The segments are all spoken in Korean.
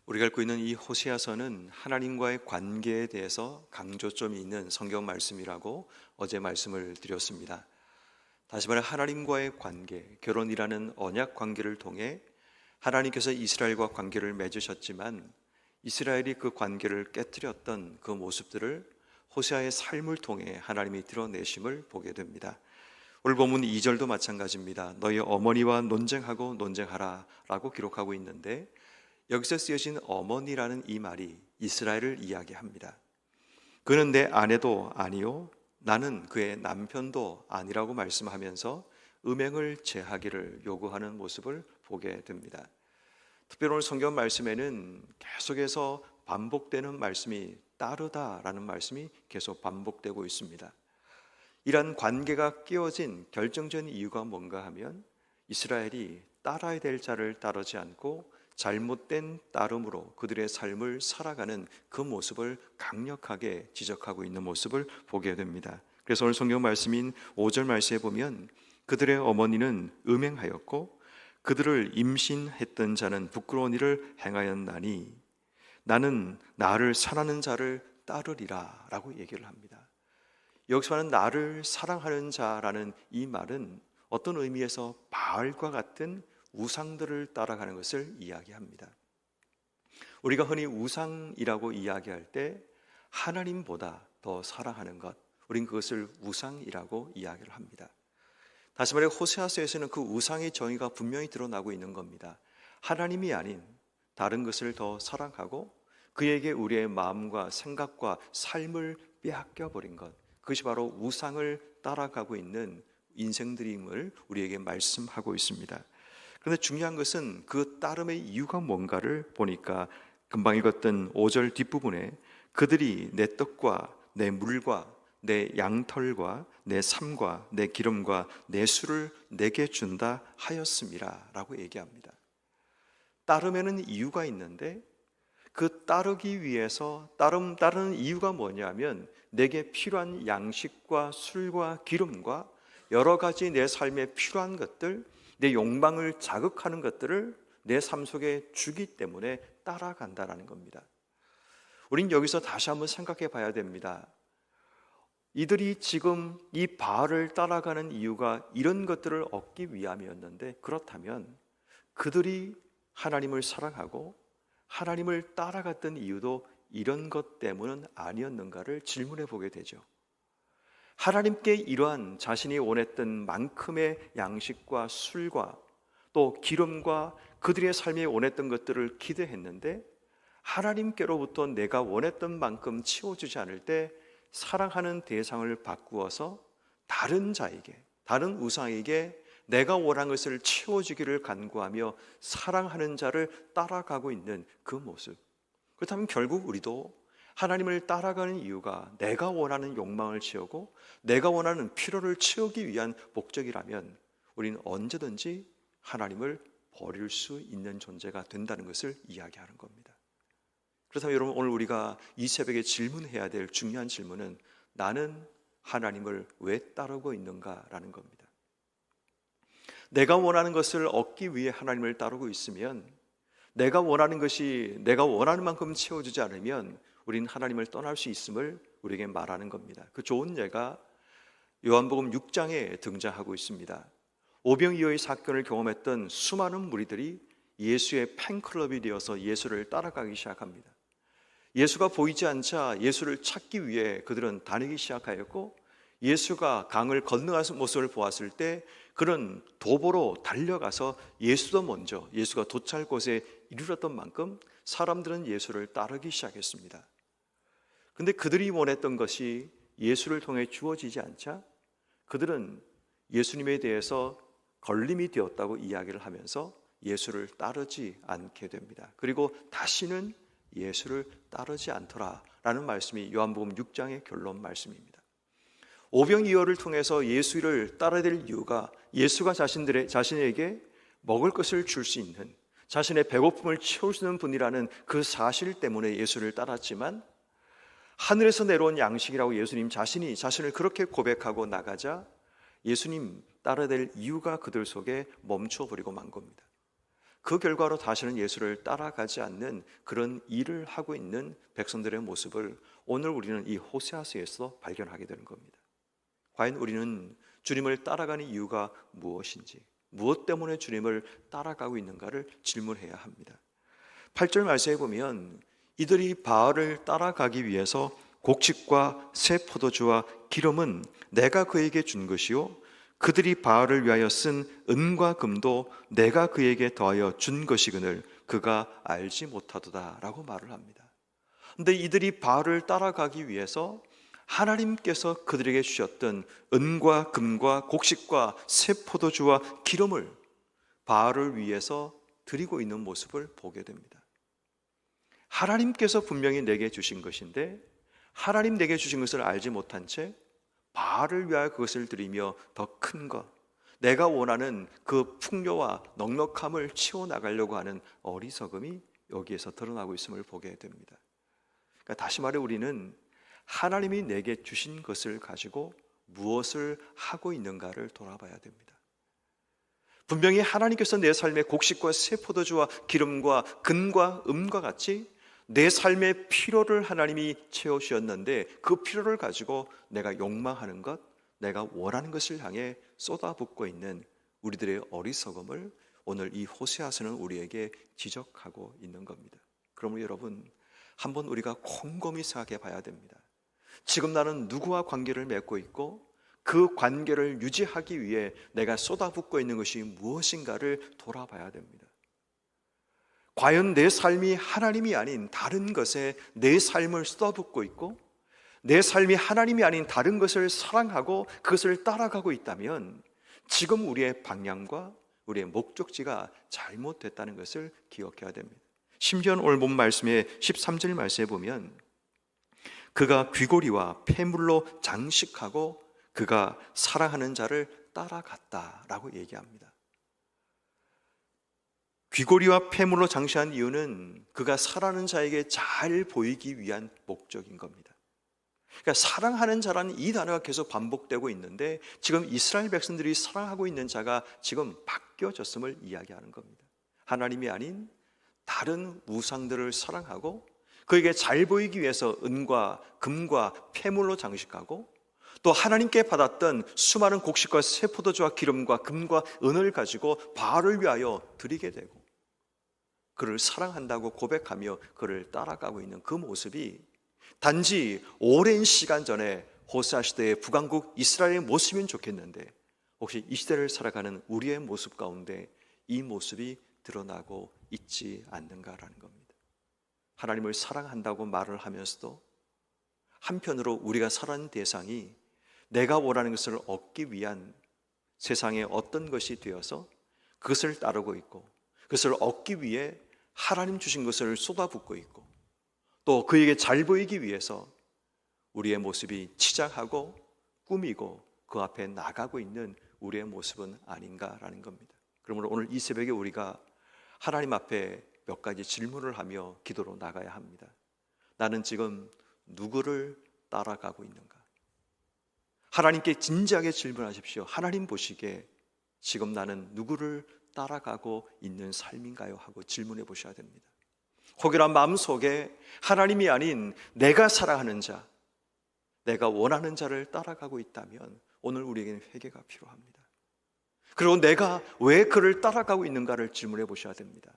우리가 읽고 있는 이 호세아서는 하나님과의 관계에 대해서 강조점이 있는 성경 말씀이라고 어제 말씀을 드렸습니다. 다시 말해 하나님과의 관계, 결혼이라는 언약 관계를 통해 하나님께서 이스라엘과 관계를 맺으셨지만 이스라엘이 그 관계를 깨뜨렸던 그 모습들을 호세아의 삶을 통해 하나님이 드러내심을 보게 됩니다. 오늘 본문 2절도 마찬가지입니다. 너희 어머니와 논쟁하고 논쟁하라 라고 기록하고 있는데 여기서 쓰여진 어머니라는 이 말이 이스라엘을 이야기합니다. 그는 내 아내도 아니요 나는 그의 남편도 아니라고 말씀하면서 음행을 제하기를 요구하는 모습을 보게 됩니다. 특별히 오늘 성경 말씀에는 계속해서 반복되는 말씀이 따르다라는 말씀이 계속 반복되고 있습니다. 이러한 관계가 끼워진 결정적인 이유가 뭔가 하면 이스라엘이 따라야 될 자를 따르지 않고 잘못된 따름으로 그들의 삶을 살아가는 그 모습을 강력하게 지적하고 있는 모습을 보게 됩니다. 그래서 오늘 성경 말씀인 5절 말씀에 보면 그들의 어머니는 음행하였고 그들을 임신했던 자는 부끄러운 일을 행하였나니 나는 나를 사랑하는 자를 따르리라 라고 얘기를 합니다. 여기서 하는 나를 사랑하는 자라는 이 말은 어떤 의미에서 바알과 같은 우상들을 따라가는 것을 이야기합니다. 우리가 흔히 우상이라고 이야기할 때 하나님보다 더 사랑하는 것, 우린 그것을 우상이라고 이야기를 합니다. 다시 말해 호세아서에서는 그 우상의 정의가 분명히 드러나고 있는 겁니다. 하나님이 아닌 다른 것을 더 사랑하고 그에게 우리의 마음과 생각과 삶을 빼앗겨 버린 것, 그것이 바로 우상을 따라가고 있는 인생들임을 우리에게 말씀하고 있습니다. 그런데 중요한 것은 그 따름의 이유가 뭔가를 보니까 금방 읽었던 5절 뒷부분에 그들이 내 떡과 내 물과 내 양털과 내 삶과 내 기름과 내 술을 내게 준다 하였음이라 라고 얘기합니다. 따름에는 이유가 있는데 그 따르기 위해서 따르는 이유가 뭐냐면 내게 필요한 양식과 술과 기름과 여러 가지 내 삶에 필요한 것들, 내 욕망을 자극하는 것들을 내 삶 속에 주기 때문에 따라간다라는 겁니다. 우린 여기서 다시 한번 생각해 봐야 됩니다. 이들이 지금 이 바알을 따라가는 이유가 이런 것들을 얻기 위함이었는데 그렇다면 그들이 하나님을 사랑하고 하나님을 따라갔던 이유도 이런 것 때문은 아니었는가를 질문해 보게 되죠. 하나님께 이러한 자신이 원했던 만큼의 양식과 술과 또 기름과 그들의 삶에 원했던 것들을 기대했는데 하나님께로부터 내가 원했던 만큼 채워주지 않을 때 사랑하는 대상을 바꾸어서 다른 자에게, 다른 우상에게 내가 원한 것을 채워주기를 간구하며 사랑하는 자를 따라가고 있는 그 모습. 그렇다면 결국 우리도 하나님을 따라가는 이유가 내가 원하는 욕망을 채우고 내가 원하는 필요를 채우기 위한 목적이라면 우리는 언제든지 하나님을 버릴 수 있는 존재가 된다는 것을 이야기하는 겁니다. 그렇다면 여러분, 오늘 우리가 이 새벽에 질문해야 될 중요한 질문은 나는 하나님을 왜 따르고 있는가라는 겁니다. 내가 원하는 것을 얻기 위해 하나님을 따르고 있으면, 내가 원하는 것이 내가 원하는 만큼 채워주지 않으면 우리는 하나님을 떠날 수 있음을 우리에게 말하는 겁니다. 그 좋은 예가 요한복음 6장에 등장하고 있습니다. 오병이어의 사건을 경험했던 수많은 무리들이 예수의 팬클럽이 되어서 예수를 따라가기 시작합니다. 예수가 보이지 않자 예수를 찾기 위해 그들은 다니기 시작하였고, 예수가 강을 건너가는 모습을 보았을 때 그런 도보로 달려가서 예수도 먼저 예수가 도착할 곳에 이르렀던 만큼 사람들은 예수를 따르기 시작했습니다. 근데 그들이 원했던 것이 예수를 통해 주어지지 않자 그들은 예수님에 대해서 걸림이 되었다고 이야기를 하면서 예수를 따르지 않게 됩니다. 그리고 다시는 예수를 따르지 않더라라는 말씀이 요한복음 6장의 결론 말씀입니다. 오병이어를 통해서 예수를 따라야 될 이유가 예수가 자신에게 먹을 것을 줄 수 있는, 자신의 배고픔을 채울 수 있는 분이라는 그 사실 때문에 예수를 따랐지만, 하늘에서 내려온 양식이라고 예수님 자신이 자신을 그렇게 고백하고 나가자 예수님 따라야 될 이유가 그들 속에 멈춰버리고 만 겁니다. 그 결과로 다시는 예수를 따라가지 않는 그런 일을 하고 있는 백성들의 모습을 오늘 우리는 이 호세아서에서 발견하게 되는 겁니다. 과연 우리는 주님을 따라가는 이유가 무엇인지, 무엇 때문에 주님을 따라가고 있는가를 질문해야 합니다. 8절 말씀에 보면 이들이 바알을 따라가기 위해서 곡식과 새 포도주와 기름은 내가 그에게 준 것이요 그들이 바알을 위하여 쓴 은과 금도 내가 그에게 더하여 준 것이거늘 그가 알지 못하도다 라고 말을 합니다. 그런데 이들이 바알을 따라가기 위해서 하나님께서 그들에게 주셨던 은과 금과 곡식과 새 포도주와 기름을 바알을 위해서 드리고 있는 모습을 보게 됩니다. 하나님께서 분명히 내게 주신 것인데 하나님 내게 주신 것을 알지 못한 채 바알을 위하여 그것을 드리며 더 큰 것, 내가 원하는 그 풍요와 넉넉함을 채워나가려고 하는 어리석음이 여기에서 드러나고 있음을 보게 됩니다. 그러니까 다시 말해 우리는 하나님이 내게 주신 것을 가지고 무엇을 하고 있는가를 돌아봐야 됩니다. 분명히 하나님께서 내 삶에 곡식과 새 포도주와 기름과 금과 음과 같이 내 삶의 필요를 하나님이 채워주셨는데 그 필요를 가지고 내가 욕망하는 것, 내가 원하는 것을 향해 쏟아붓고 있는 우리들의 어리석음을 오늘 이 호세아서는 우리에게 지적하고 있는 겁니다. 그러므로 여러분, 한번 우리가 곰곰이 생각해 봐야 됩니다. 지금 나는 누구와 관계를 맺고 있고 그 관계를 유지하기 위해 내가 쏟아붓고 있는 것이 무엇인가를 돌아봐야 됩니다. 과연 내 삶이 하나님이 아닌 다른 것에 내 삶을 쏟아붓고 있고 내 삶이 하나님이 아닌 다른 것을 사랑하고 그것을 따라가고 있다면 지금 우리의 방향과 우리의 목적지가 잘못됐다는 것을 기억해야 됩니다. 심지어 오늘 본 말씀의 13절 말씀에 보면 그가 귀고리와 폐물로 장식하고 그가 사랑하는 자를 따라갔다라고 얘기합니다. 귀고리와 폐물로 장식한 이유는 그가 사랑하는 자에게 잘 보이기 위한 목적인 겁니다. 그러니까 사랑하는 자라는 이 단어가 계속 반복되고 있는데 지금 이스라엘 백성들이 사랑하고 있는 자가 지금 바뀌어졌음을 이야기하는 겁니다. 하나님이 아닌 다른 우상들을 사랑하고 그에게 잘 보이기 위해서 은과 금과 폐물로 장식하고 또 하나님께 받았던 수많은 곡식과 새 포도주와 기름과 금과 은을 가지고 바알을 위하여 드리게 되고 그를 사랑한다고 고백하며 그를 따라가고 있는 그 모습이 단지 오랜 시간 전에 호세아 시대의 북왕국 이스라엘의 모습이면 좋겠는데 혹시 이 시대를 살아가는 우리의 모습 가운데 이 모습이 드러나고 있지 않는가라는 겁니다. 하나님을 사랑한다고 말을 하면서도 한편으로 우리가 살아가는 대상이 내가 원하는 것을 얻기 위한 세상의 어떤 것이 되어서 그것을 따르고 있고 그것을 얻기 위해 하나님 주신 것을 쏟아붓고 있고 또 그에게 잘 보이기 위해서 우리의 모습이 치장하고 꾸미고 그 앞에 나가고 있는 우리의 모습은 아닌가라는 겁니다. 그러므로 오늘 이 새벽에 우리가 하나님 앞에 몇 가지 질문을 하며 기도로 나가야 합니다. 나는 지금 누구를 따라가고 있는가? 하나님께 진지하게 질문하십시오. 하나님 보시기에 지금 나는 누구를 따라가고 있는 삶인가요? 하고 질문해 보셔야 됩니다. 혹여나 마음속에 하나님이 아닌 내가 사랑하는 자, 내가 원하는 자를 따라가고 있다면 오늘 우리에게는 회개가 필요합니다. 그리고 내가 왜 그를 따라가고 있는가를 질문해 보셔야 됩니다.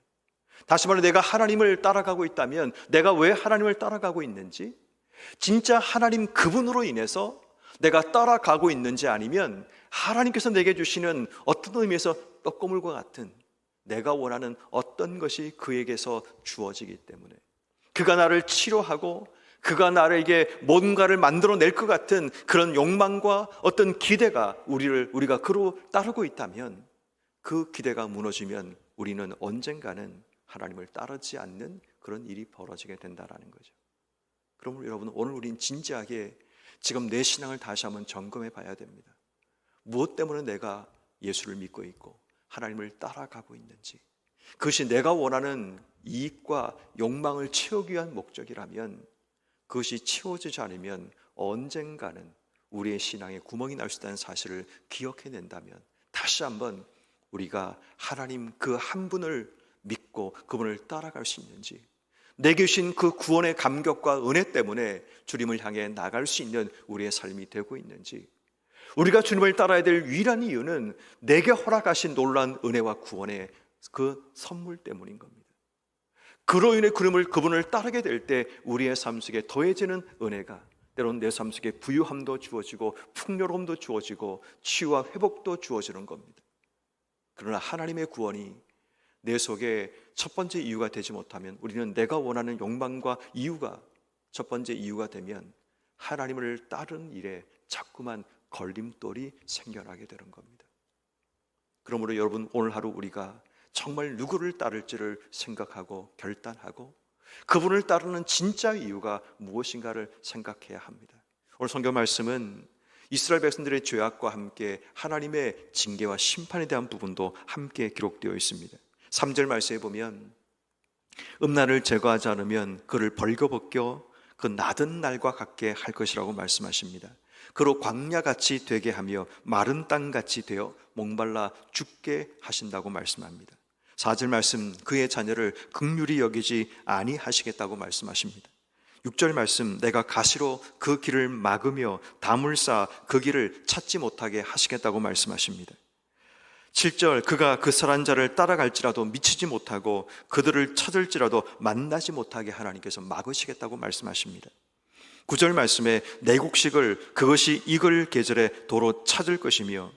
다시 말해 내가 하나님을 따라가고 있다면 내가 왜 하나님을 따라가고 있는지, 진짜 하나님 그분으로 인해서 내가 따라가고 있는지 아니면 하나님께서 내게 주시는 어떤 의미에서 떡고물과 같은 내가 원하는 어떤 것이 그에게서 주어지기 때문에 그가 나를 치료하고 그가 나에게 뭔가를 만들어낼 것 같은 그런 욕망과 어떤 기대가 우리가 그로 따르고 있다면 그 기대가 무너지면 우리는 언젠가는 하나님을 따르지 않는 그런 일이 벌어지게 된다는 거죠. 그러므로 여러분 오늘 우리는 진지하게 지금 내 신앙을 다시 한번 점검해 봐야 됩니다. 무엇 때문에 내가 예수를 믿고 있고 하나님을 따라가고 있는지, 그것이 내가 원하는 이익과 욕망을 채우기 위한 목적이라면 그것이 채워지지 않으면 언젠가는 우리의 신앙에 구멍이 날 수 있다는 사실을 기억해낸다면 다시 한번 우리가 하나님 그 한 분을 믿고 그분을 따라갈 수 있는지, 내게 주신 그 구원의 감격과 은혜 때문에 주님을 향해 나갈 수 있는 우리의 삶이 되고 있는지, 우리가 주님을 따라야 될 유일한 이유는 내게 허락하신 놀라운 은혜와 구원의 그 선물 때문인 겁니다. 그로 인해 그분을 따르게 될 때 우리의 삶 속에 더해지는 은혜가, 때로는 내 삶 속에 부유함도 주어지고 풍요로움도 주어지고 치유와 회복도 주어지는 겁니다. 그러나 하나님의 구원이 내 속에 첫 번째 이유가 되지 못하면, 우리는 내가 원하는 욕망과 이유가 첫 번째 이유가 되면 하나님을 따르는 일에 자꾸만 걸림돌이 생겨나게 되는 겁니다. 그러므로 여러분, 오늘 하루 우리가 정말 누구를 따를지를 생각하고 결단하고 그분을 따르는 진짜 이유가 무엇인가를 생각해야 합니다. 오늘 성경 말씀은 이스라엘 백성들의 죄악과 함께 하나님의 징계와 심판에 대한 부분도 함께 기록되어 있습니다. 3절 말씀에 보면 음란을 제거하지 않으면 그를 벌거벗겨 그 나던 날과 같게 할 것이라고 말씀하십니다. 그로 광야같이 되게 하며 마른 땅같이 되어 목말라 죽게 하신다고 말씀합니다. 4절 말씀, 그의 자녀를 긍휼히 여기지 아니하시겠다고 말씀하십니다. 6절 말씀, 내가 가시로 그 길을 막으며 담을 쌓아 그 길을 찾지 못하게 하시겠다고 말씀하십니다. 7절, 그가 그 선한 자를 따라갈지라도 미치지 못하고 그들을 찾을지라도 만나지 못하게 하나님께서 막으시겠다고 말씀하십니다. 9절 말씀에 내 곡식을 그것이 익을 계절에 도로 찾을 것이며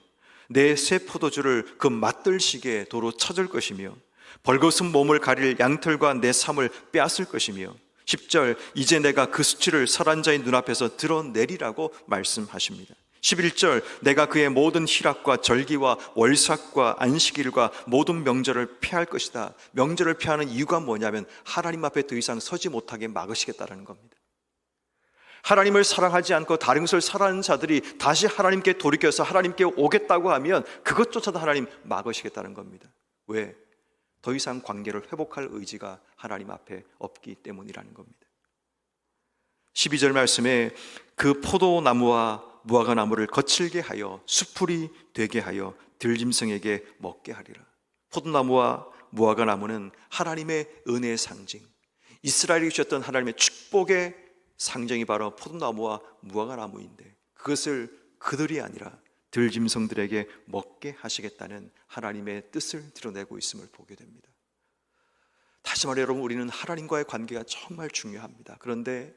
내 새 포도주를 그 맛들 시기에 도로 찾을 것이며 벌거벗은 몸을 가릴 양털과 내 삶을 빼앗을 것이며 10절, 이제 내가 그 수치를 설한 자의 눈앞에서 드러내리라고 말씀하십니다. 11절, 내가 그의 모든 희락과 절기와 월삭과 안식일과 모든 명절을 피할 것이다. 명절을 피하는 이유가 뭐냐면 하나님 앞에 더 이상 서지 못하게 막으시겠다는 겁니다. 하나님을 사랑하지 않고 다른 것을 사랑하는 자들이 다시 하나님께 돌이켜서 하나님께 오겠다고 하면 그것조차도 하나님 막으시겠다는 겁니다. 왜? 더 이상 관계를 회복할 의지가 하나님 앞에 없기 때문이라는 겁니다. 12절 말씀에 그 포도나무와 무화과나무를 거칠게 하여 수풀이 되게 하여 들짐승에게 먹게 하리라. 포도나무와 무화과나무는 하나님의 은혜의 상징, 이스라엘이 주셨던 하나님의 축복의 상징이 바로 포도나무와 무화과나무인데, 그것을 그들이 아니라 들짐승들에게 먹게 하시겠다는 하나님의 뜻을 드러내고 있음을 보게 됩니다. 다시 말해 여러분, 우리는 하나님과의 관계가 정말 중요합니다. 그런데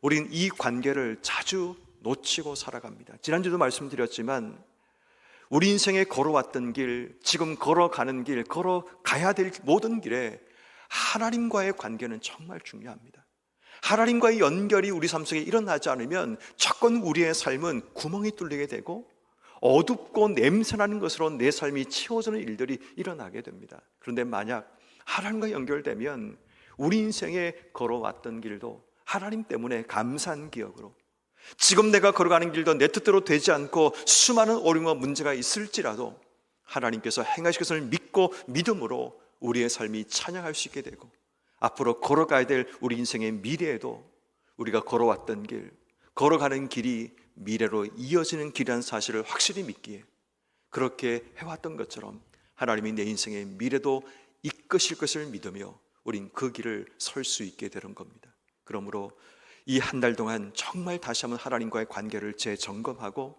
우리는 이 관계를 자주 놓치고 살아갑니다. 지난주도 말씀드렸지만 우리 인생에 걸어왔던 길, 지금 걸어가는 길, 걸어가야 될 모든 길에 하나님과의 관계는 정말 중요합니다. 하나님과의 연결이 우리 삶 속에 일어나지 않으면 자꾸 우리의 삶은 구멍이 뚫리게 되고 어둡고 냄새나는 것으로 내 삶이 채워지는 일들이 일어나게 됩니다. 그런데 만약 하나님과 연결되면 우리 인생에 걸어왔던 길도 하나님 때문에 감사한 기억으로, 지금 내가 걸어가는 길도 내 뜻대로 되지 않고 수많은 어려움과 문제가 있을지라도 하나님께서 행하실 것을 믿고 믿음으로 우리의 삶이 찬양할 수 있게 되고, 앞으로 걸어가야 될 우리 인생의 미래에도 우리가 걸어왔던 길, 걸어가는 길이 미래로 이어지는 길이라는 사실을 확실히 믿기에, 그렇게 해왔던 것처럼 하나님이 내 인생의 미래도 이끄실 것을 믿으며 우린 그 길을 설 수 있게 되는 겁니다. 그러므로 이 한 달 동안 정말 다시 한번 하나님과의 관계를 재점검하고,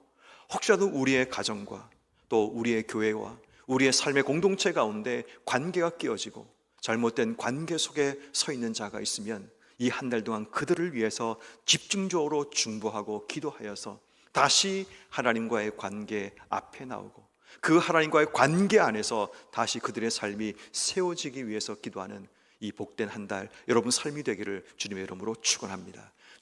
혹시라도 우리의 가정과 또 우리의 교회와 우리의 삶의 공동체 가운데 관계가 깨어지고 잘못된 관계 속에 서 있는 자가 있으면 이 한 달 동안 그들을 위해서 집중적으로 중보하고 기도하여서 다시 하나님과의 관계 앞에 나오고 그 하나님과의 관계 안에서 다시 그들의 삶이 세워지기 위해서 기도하는 이 복된 한 달 여러분 삶이 되기를 주님의 이름으로 축원합니다.